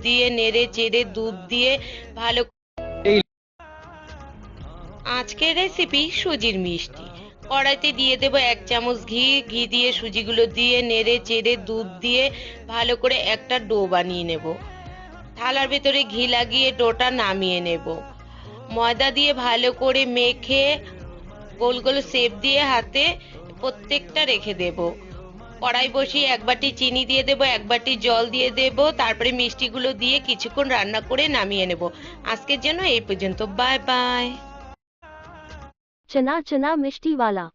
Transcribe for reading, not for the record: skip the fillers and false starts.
দিয়ে নেড়ে চেড়ে দুধ দিয়ে ভালো। আজকের রেসিপি সুজির মিষ্টি। কড়াইতে দিয়ে দেবো 1 চামচ ঘি। ঘি দিয়ে সুজিগুলো দিয়ে নেড়ে চেড়ে দুধ দিয়ে ভালো করে একটা ডো বানিয়ে নেব। থালার ভেতরে ঘি লাগিয়ে ডোটা নামিয়ে নেব। ময়দা দিয়ে ভালো করে মেখে গোল গোল শেপ দিয়ে হাতে প্রত্যেকটা রেখে দেব। কড়াই বসিয়ে 1 বাটি চিনি দিয়ে দেবো, 1 বাটি জল দিয়ে দেব, তারপরে মিষ্টিগুলো দিয়ে কিছুক্ষণ রান্না করে নামিয়ে নেব। আজকের জন্য এই পর্যন্ত। Bye bye. चना चना मिष्टी वाला।